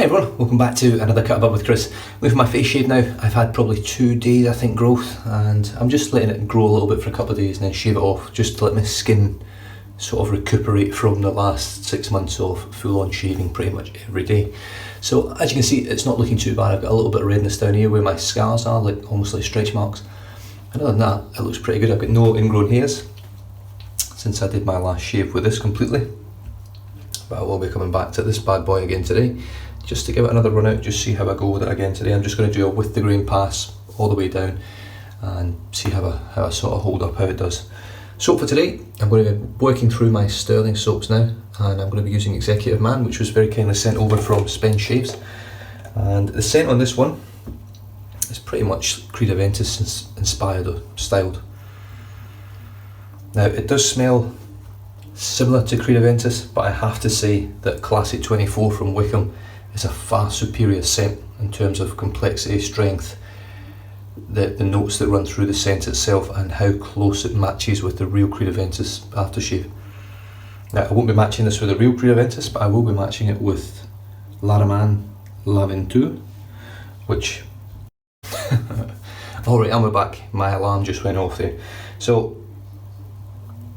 Hi everyone, welcome back to another Cut Above with Chris. With my face shave now, I've had probably 2 days I think growth, and I'm just letting it grow a little bit for a couple of days and then shave it off just to let my skin sort of recuperate from the last 6 months of full on shaving pretty much every day. So as you can see, it's not looking too bad. I've got a little bit of redness down here where my scars are, like almost like stretch marks. And other than that, it looks pretty good. I've got no ingrown hairs since I did my last shave with this completely. But I will be coming back to this bad boy again today, just to give it another run out, just see how I go with it again today. I'm just going to do a with the grain pass all the way down and see how I sort of hold up, how it does. Soap for today, I'm going to be working through my Stirling soaps now, and I'm going to be using Executive Man, which was very kindly sent over from Spend Shaves. And the scent on this one is pretty much Creed Aventus inspired or styled. Now it does smell similar to Creed Aventus, but I have to say that Classic 24 from Wickham is a far superior scent in terms of complexity, strength, the notes that run through the scent itself, and how close it matches with the real Creed Aventus aftershave. Now I won't be matching this with the real Creed Aventus, but I will be matching it with Lather Lavin 2, which alright, I'm back, my alarm just went off there. So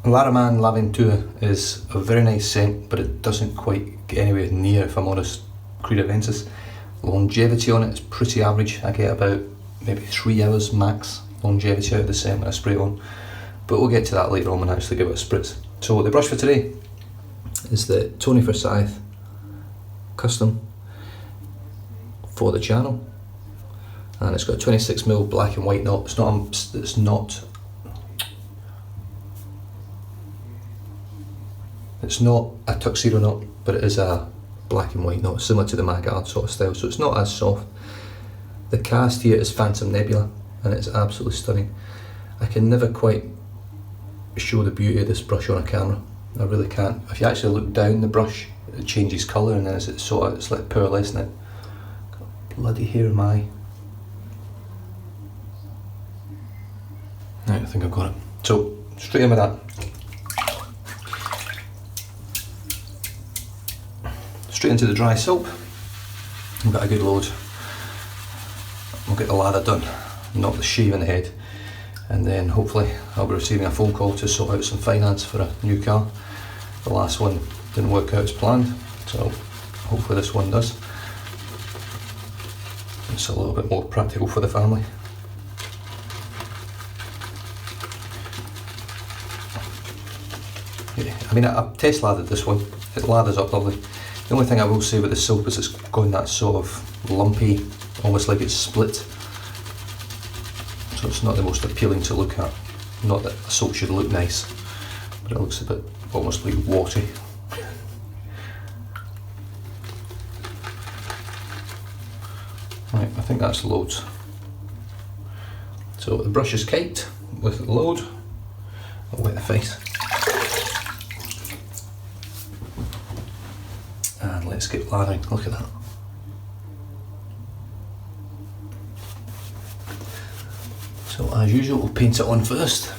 Lather Lavin 2 is a very nice scent, but it doesn't quite get anywhere near, if I'm honest, Creed Aventus. Longevity on it is pretty average. I get about maybe 3 hours max longevity out of the scent when I spray it on, but we'll get to that later on when I actually give it a spritz. So the brush for today is the Tony Forsyth Custom for the channel, and it's got 26mm black and white knot. It's not a tuxedo knot, but it is a black and white knot, similar to the Magard sort of style, so it's not as soft. The cast here is Phantom Nebula, and it's absolutely stunning. I can never quite show the beauty of this brush on a camera, I really can't. If you actually look down the brush, it changes colour, and then it's like pearlescent it. Got bloody hair in my eye. Right, I think I've got it. So, straight in with that. Straight into the dry soap. I've got a good load. We'll get the lather done, not the shave in the head, and then hopefully I'll be receiving a phone call to sort out some finance for a new car. The last one didn't work out as planned, so hopefully this one does. It's a little bit more practical for the family. Yeah, I mean, I've test lathered this one, it lathers up lovely. The only thing I will say with the soap is it's got that sort of lumpy, almost like it's split. So it's not the most appealing to look at. Not that a soap should look nice, but it looks a bit almost like watery. Right, I think that's loads. So the brush is caked with the load. I'll wet the face. And let's get lathering, look at that. So as usual, we'll paint it on first.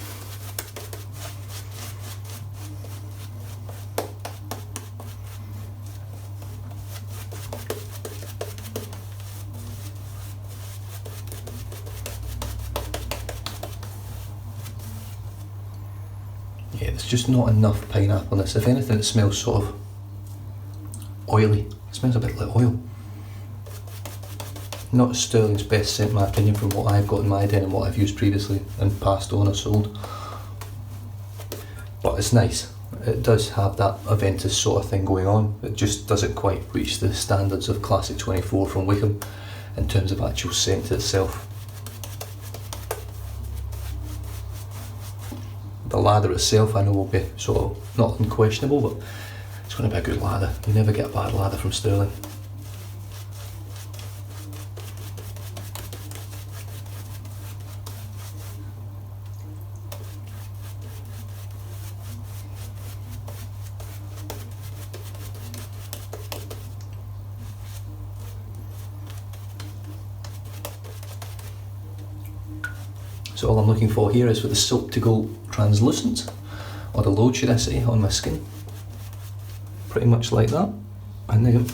Yeah, there's just not enough pineapple on this. If anything, it smells sort of oily. It smells a bit like oil. Not Stirling's best scent in my opinion from what I've got in my den and what I've used previously and passed on or sold. But it's nice. It does have that Aventus sort of thing going on. It just doesn't quite reach the standards of Classic 24 from Wickham in terms of actual scent itself. The lather itself I know will be sort of not unquestionable, but it's going to be a good lather. You never get a bad lather from Stirling. So all I'm looking for here is for the soap to go translucent, or the load should I say, on my skin. Pretty much like that. And then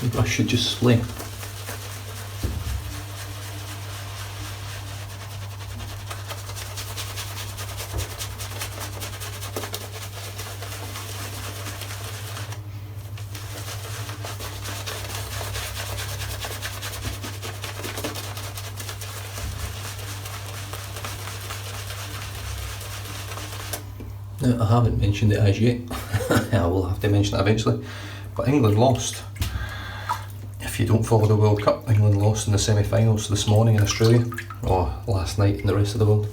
The brush should just splay. Now, I haven't mentioned it as yet. I will have to mention it eventually. But England lost. If you don't follow the World Cup, England lost in the semi-finals this morning in Australia, or last night in the rest of the world.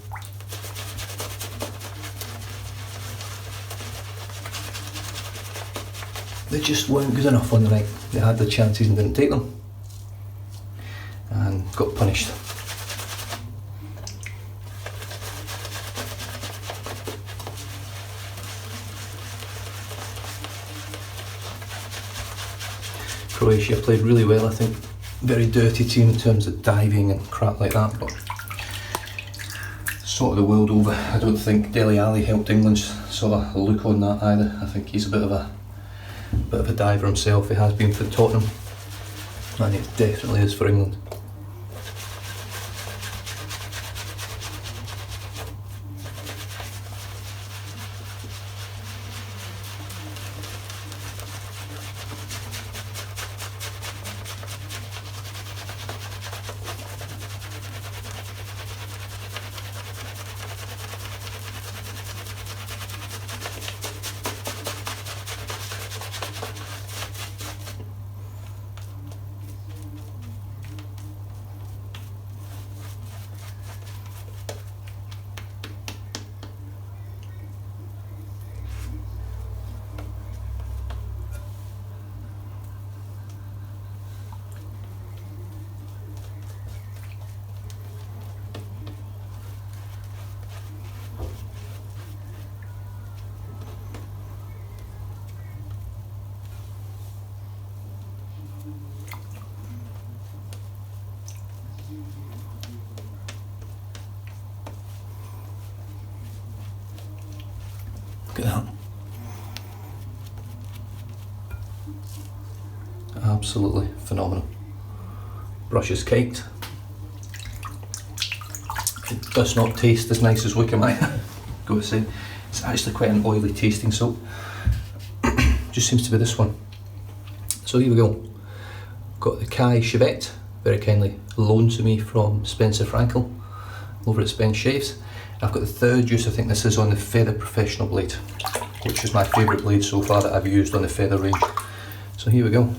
They just weren't good enough on the night. They had the chances and didn't take them, and got punished. Croatia played really well, I think. Very dirty team in terms of diving and crap like that, but sort of the world over. I don't think Dele Alli helped England's sort of look on that either. I think he's a bit of a diver himself. He has been for Tottenham, and he definitely is for England. Look at that. Absolutely phenomenal. Brush is caked. It does not taste as nice as Wickham, I got to say. It's actually quite an oily tasting soap. Just seems to be this one. So here we go. Got the Kai Shavette, very kindly loaned to me from Spencer Frankel over at Spence Shaves. I've got the third use. I think this is on the Feather Professional blade, which is my favourite blade so far that I've used on the Feather range. So here we go.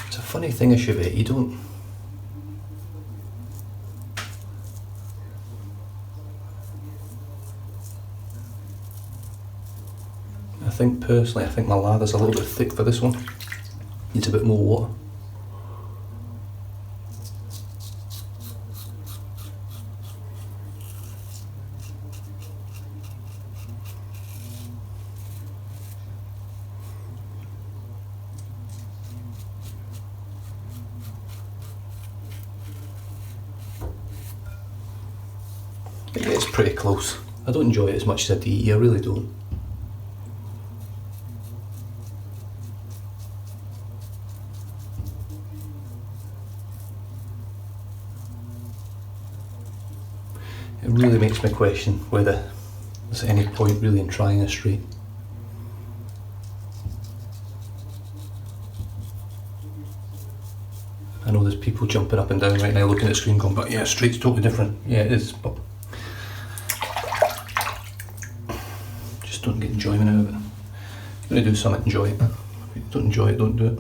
It's a funny thing of Shavette, you don't... I think personally, I think my lather's a little bit thick for this one. Needs a bit more water. But yeah, it's pretty close. I don't enjoy it as much as I do, I really don't. it really makes me question whether there's any point really in trying this straight. I know there's people jumping up and down right now looking at the screen going, but yeah, straight's totally different. Yeah, it is, but just don't get enjoyment out of it. If you're going to do something, enjoy it. If you don't enjoy it, don't do it.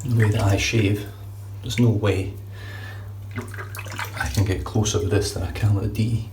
The way that I shave, there's no way I can get closer with this than I can with a DE.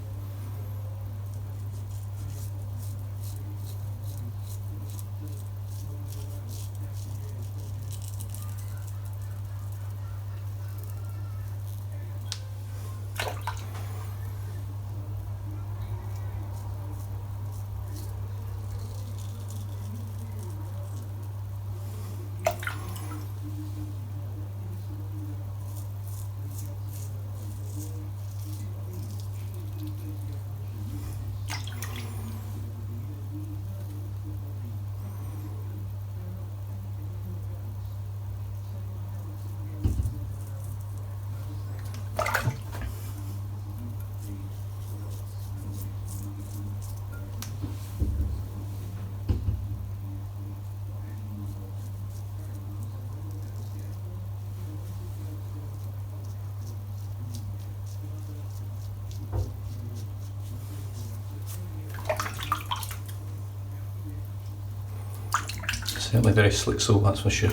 Certainly very slick soap, that's for sure.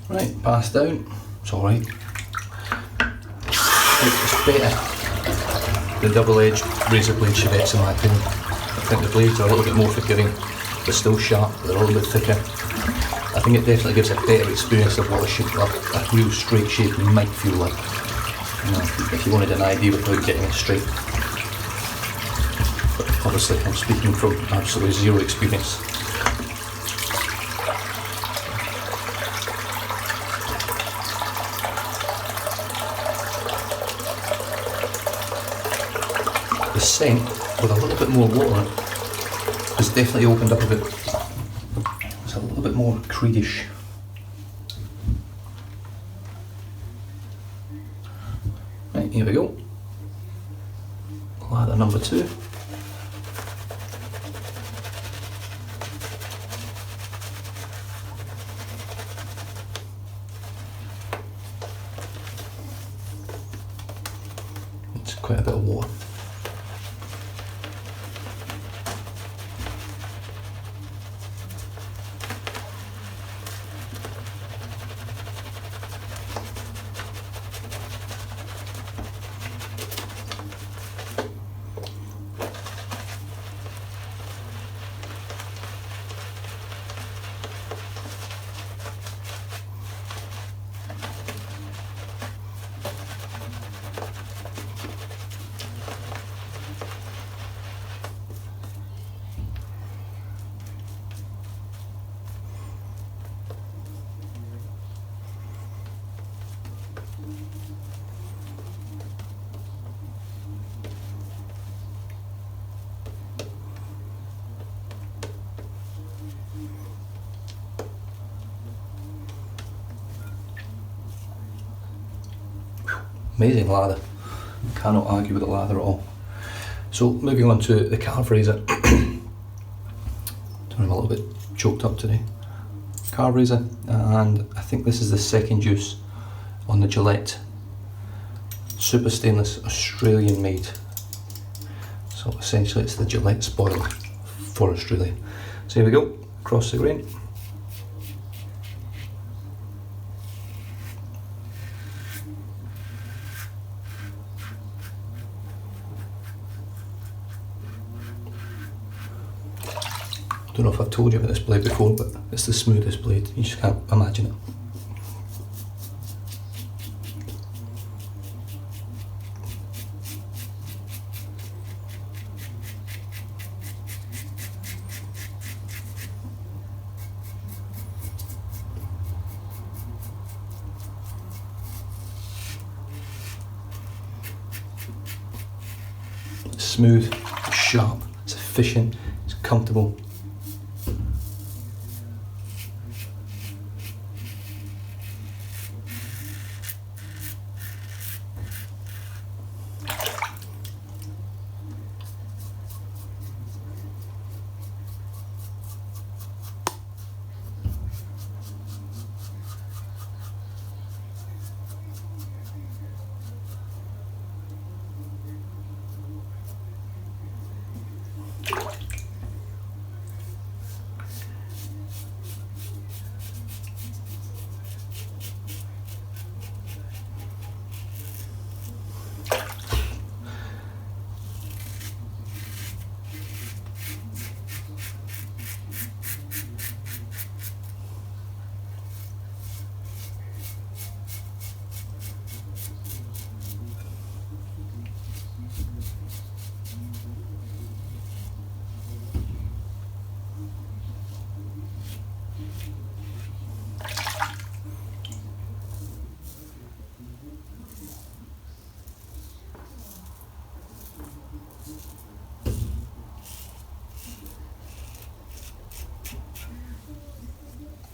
Right, pass down, it's alright. It's better, the double-edged razor blade Shavettes in my opinion. I think the blades are a little bit more forgiving, they're still sharp, but they're a little bit thicker. I think it definitely gives a better experience of what a real straight shave might feel like. You know, if you wanted an idea without getting it straight. But obviously I'm speaking from absolutely zero experience. The scent, with a little bit more water, has definitely opened up a bit. It's a little bit more creedish. Right, here we go. Lather number 2. It's quite a bit of water. Amazing lather. Cannot argue with the lather at all. So moving on to the Karve razor. I'm a little bit choked up today. Karve razor, and I think this is the second use on the Gillette super stainless Australian made. So essentially it's the Gillette spoil for Australia. So here we go, across the grain. Don't know if I've told you about this blade before, but it's the smoothest blade, you just can't imagine it. It's smooth, it's sharp, it's efficient, it's comfortable.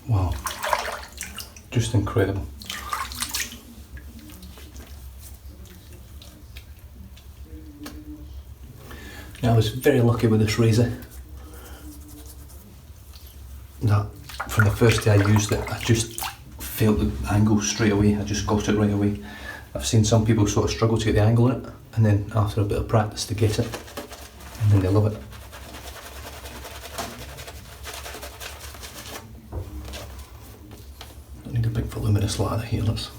Wow, just incredible. Now I was very lucky with this razor that from the first day I used it, I just felt the angle straight away, I just got it right away. I've seen some people sort of struggle to get the angle in it, and then after a bit of practice to get it, and then they love it. I need a big voluminous lather here, let's.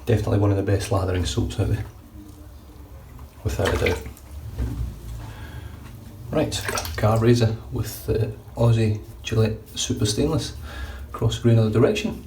Definitely one of the best lathering soaps out there, without a doubt. Right, Karve razor with the Aussie Gillette Super Stainless, cross grain other direction.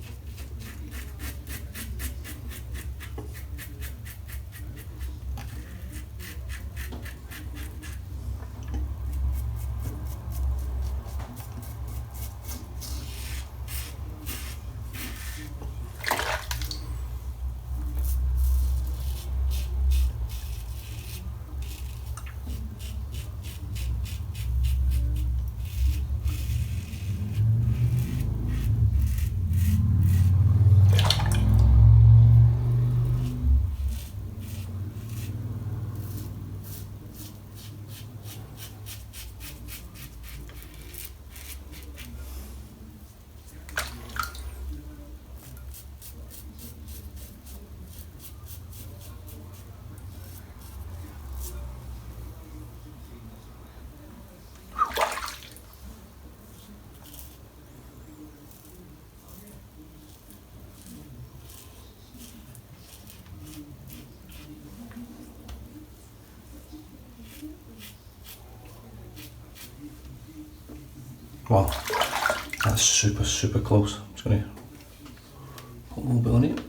Wow, that's super close. I'm just going to put a little bit on it.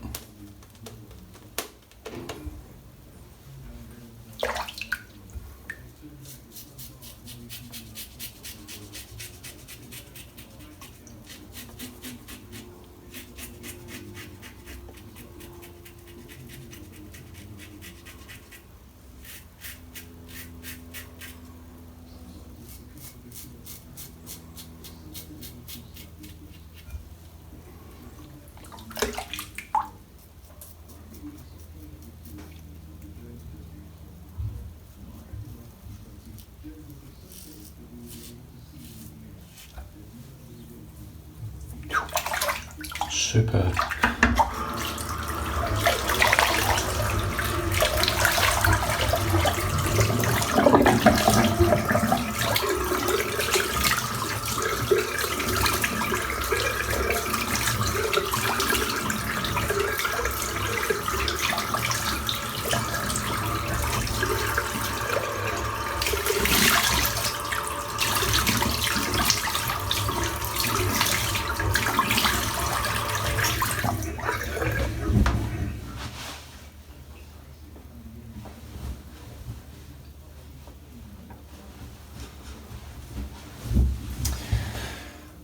Superb.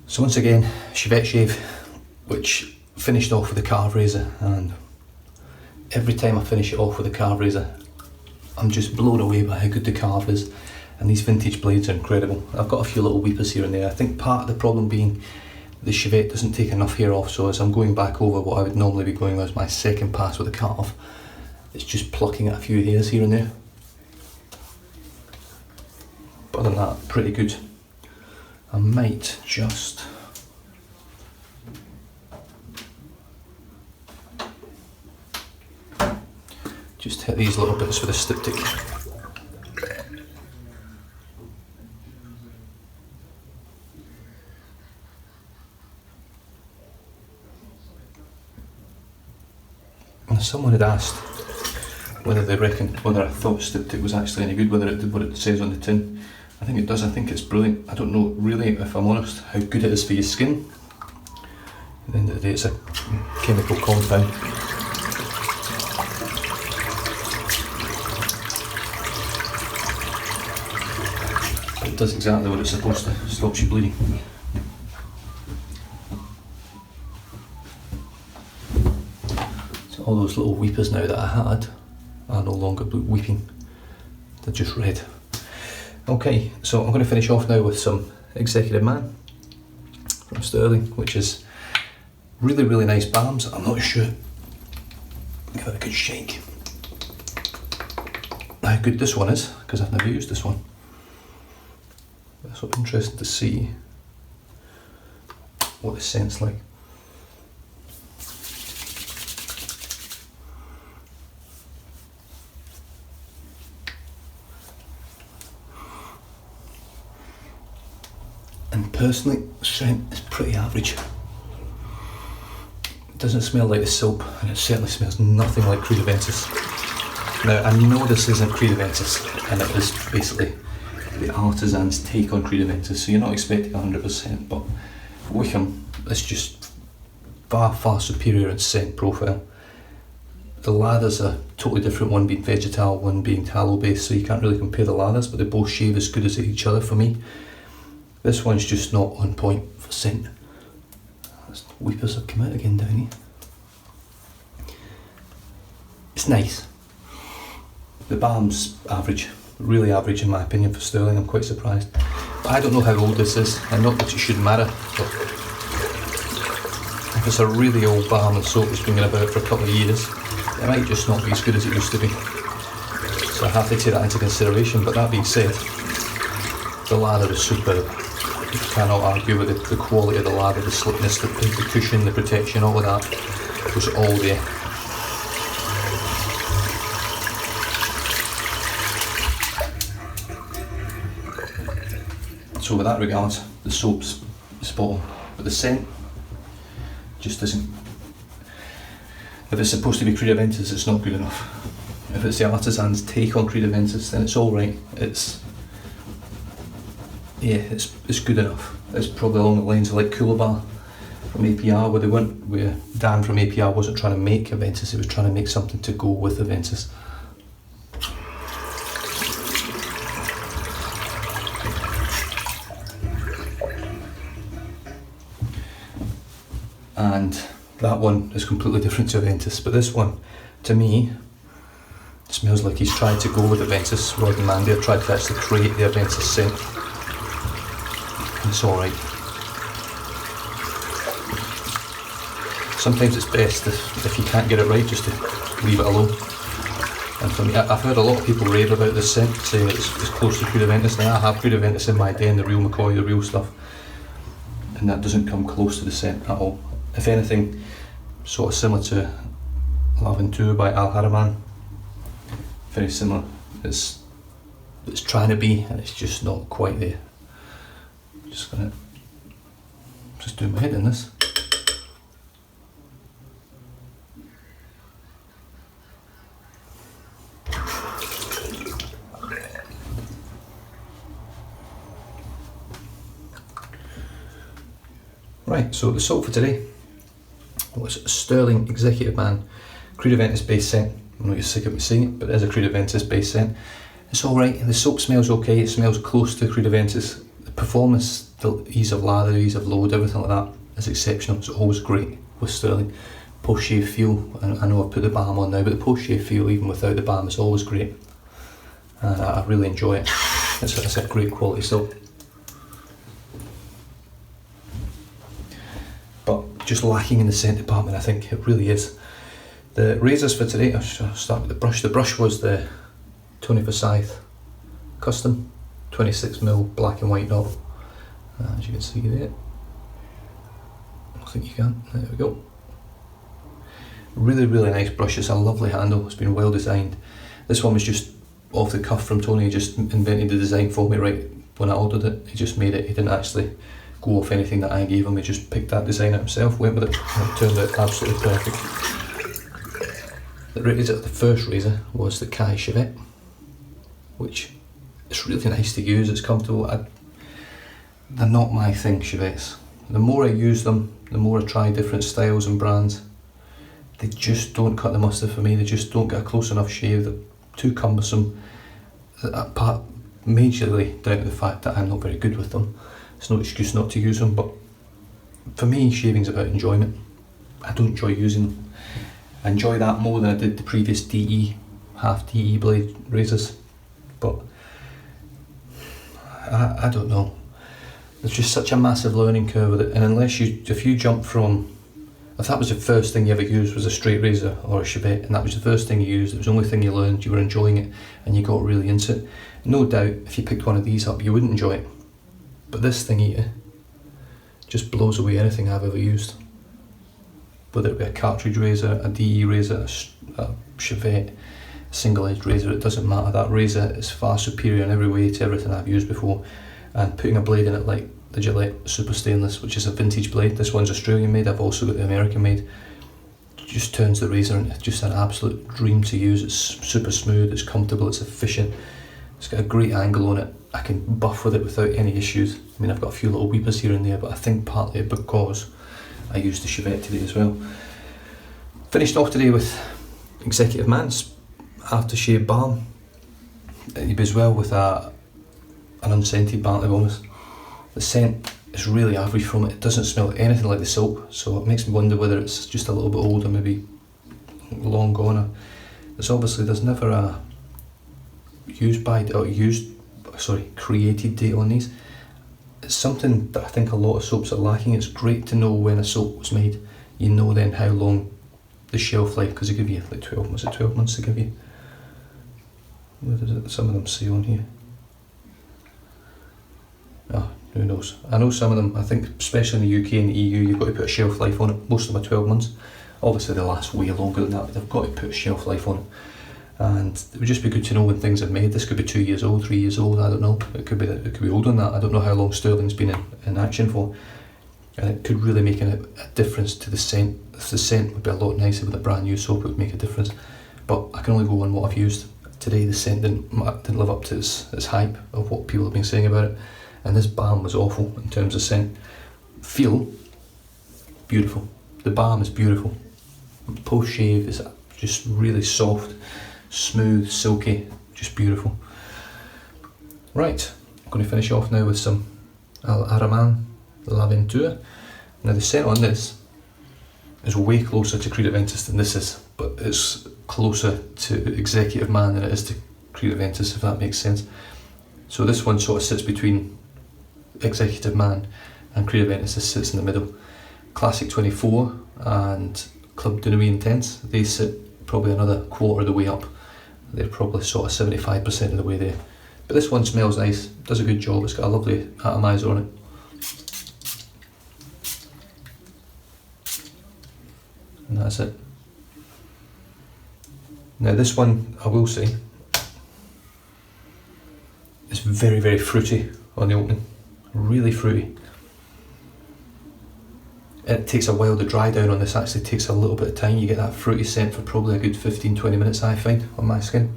So once again, Shavette shave, which finished off with a carve razor, and every time I finish it off with a carve razor, I'm just blown away by how good the carve is, and these vintage blades are incredible. I've got a few little weepers here and there. I think part of the problem being the Shavette doesn't take enough hair off, so as I'm going back over what I would normally be going as my second pass with a carve, it's just plucking at a few hairs here and there. But other than that, pretty good. I might just hit these little bits with a styptic. And someone had asked whether I thought styptic was actually any good, whether it did what it says on the tin. I think it does. I think it's brilliant. I don't know really, if I'm honest, how good it is for your skin. At the end of the day, it's a chemical compound. But it does exactly what it's supposed to. Stops you bleeding. So all those little weepers now that I had are no longer weeping. They're just red. Okay, so I'm going to finish off now with some Executive Man from Stirling, which is really, really nice balms. I'm not sure, give it a good shake, how good this one is, because I've never used this one. So I'm interested to see what the scent's like. And personally, the scent is pretty average. It doesn't smell like the soap, and it certainly smells nothing like Creed Aventus. Now, I know this isn't Creed Aventus, and it is basically the artisan's take on Creed Aventus, so you're not expecting 100%, but Wickham is just far, far superior in scent profile. The Lather's a totally different, one being vegetal, one being tallow based, so you can't really compare the Lathers, but they both shave as good as each other for me. This one's just not on point for scent. The weepers have come out again down here. It's nice. The balm's average, really average in my opinion for Stirling. I'm quite surprised. But I don't know how old this is, and not that it should matter, but if it's a really old balm and soap that's been about for a couple of years, it might just not be as good as it used to be. So I have to take that into consideration, but that being said, the Lather is superb. You cannot argue with the quality of the Lather, the slickness, the cushion, the protection, all of that was all there. So with that regards, the soap's spot on, but the scent just isn't. If it's supposed to be Creed Aventus, it's not good enough. If it's the artisan's take on Creed Aventus, then it's alright. It's good enough. It's probably along the lines of like Coolabah from APR, where Dan from APR wasn't trying to make Aventus, he was trying to make something to go with Aventus. And that one is completely different to Aventus, but this one, to me, smells like he's tried to go with Aventus. Rod and Mandy have tried to actually create the Aventus scent. It's alright. Sometimes it's best if you can't get it right, just to leave it alone. And for me, I've heard a lot of people rave about this scent, saying it's close to Creed Aventus. Now I have Creed Aventus in my den, the real McCoy, the real stuff, and that doesn't come close to the scent at all. if anything, sort of similar to Lather by Al Haraman. Very similar. It's trying to be, and it's just not quite there. Just do my head in this. Right, so the soap for today was Stirling Executive Man Creed Aventus base scent. I know you're sick of me saying it, but it is a Creed Aventus base scent. It's alright, the soap smells okay, it smells close to Creed Aventus. The performance, the ease of lather, ease of load, everything like that is exceptional. It's always great with Stirling. Post shave feel, I know I've put the balm on now, but the post shave feel even without the balm is always great. And I really enjoy it. It's a great quality soap. But just lacking in the scent department, I think it really is. The razors for today, I'll start with the brush. The brush was the Tony Forsyth Custom 26mm black and white knob, as you can see there. I think you can, there we go. Really, really nice brush. It's a lovely handle, it's been well designed. This one was just off the cuff from Tony. He just invented the design for me right when I ordered it. He just made it, he didn't actually go off anything that I gave him, he just picked that design out himself, went with it, and it turned out absolutely perfect. The first razor was the Shavette, which is really nice to use, it's comfortable. They're not my thing, Shavettes. The more I use them, the more I try different styles and brands, they just don't cut the mustard for me, they just don't get a close enough shave, they're too cumbersome. Part majorly down to the fact that I'm not very good with them. It's no excuse not to use them, but for me shaving's about enjoyment. I don't enjoy using them. I enjoy that more than I did the previous DE, half DE blade razors, but I don't know. There's just such a massive learning curve with it, and if you jump from, if that was the first thing you ever used was a straight razor or a Shavette, and that was the first thing you used, it was the only thing you learned, you were enjoying it, and you got really into it, no doubt if you picked one of these up you wouldn't enjoy it. But this thing here just blows away anything I've ever used. Whether it be a cartridge razor, a DE razor, a Shavette, a single-edged razor, it doesn't matter. That razor is far superior in every way to everything I've used before. And putting a blade in it like the Gillette Super Stainless, which is a vintage blade, this one's Australian made, I've also got the American made, just turns the razor into just an absolute dream to use. It's super smooth, it's comfortable, it's efficient, it's got a great angle on it. I can buff with it without any issues. I mean, I've got a few little weepers here and there, but I think partly because I used the Shavette today as well. Finished off today with Executive Man's Aftershave Balm. It as well with an unscented balm, to be honest. The scent is really average from it. It doesn't smell anything like the soap, so it makes me wonder whether it's just a little bit old or maybe long gone. There's never a created date on these. It's something that I think a lot of soaps are lacking. It's great to know when a soap was made. You know then how long the shelf life, because they give you like 12 months. Is it 12 months they give you? What does it, some of them say on here? Who knows? I know some of them, I think especially in the UK and the EU, you've got to put a shelf life on it. Most of them are 12 months. Obviously they last way longer than that, but they've got to put a shelf life on it. And it would just be good to know when things are made. This could be 2 years old, 3 years old, I don't know. It could be older than that. I don't know how long Stirling's been in action for. And it could really make a difference to the scent. If the scent would be a lot nicer with a brand new soap, it would make a difference. But I can only go on what I've used. Today the scent didn't live up to its hype of what people have been saying about it. And this balm was awful in terms of scent. Feel, beautiful. The balm is beautiful. Post shave is just really soft, smooth, silky, just beautiful. Right, I'm going to finish off now with some Al Haraman Lather. Now the scent on this is way closer to Creed Aventus than this is, but it's closer to Executive Man than it is to Creed Aventus, if that makes sense. So this one sort of sits between Executive Man and Creed Aventus, sits in the middle. Classic 24 and Club de Nuit Intense, they sit probably another quarter of the way up. They're probably sort of 75% of the way there. But this one smells nice, does a good job, it's got a lovely atomizer on it. and that's it. Now this one, I will say, it's very, very fruity on the opening, really fruity. And it takes a while to dry down on this, actually takes a little bit of time. You get that fruity scent for probably a good 15-20 minutes, I find, on my skin.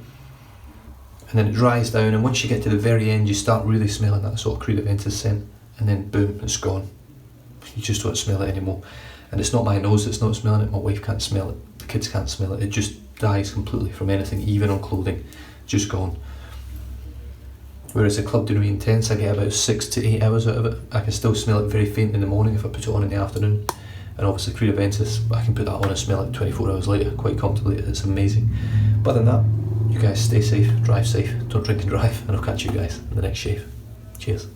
And then it dries down, and once you get to the very end, you start really smelling that sort of Creed Aventus scent, and then boom, it's gone. You just don't smell it anymore. And it's not my nose that's not smelling it, my wife can't smell it, the kids can't smell it, it just dies completely from anything, even on clothing, just gone. Whereas the Club de Nuit Intense, I get about 6 to 8 hours out of it. I can still smell it very faint in the morning if I put it on in the afternoon. And obviously Creed Aventus, I can put that on and smell it 24 hours later quite comfortably. It's amazing. But other than that, you guys stay safe, drive safe, don't drink and drive, and I'll catch you guys in the next shave. Cheers.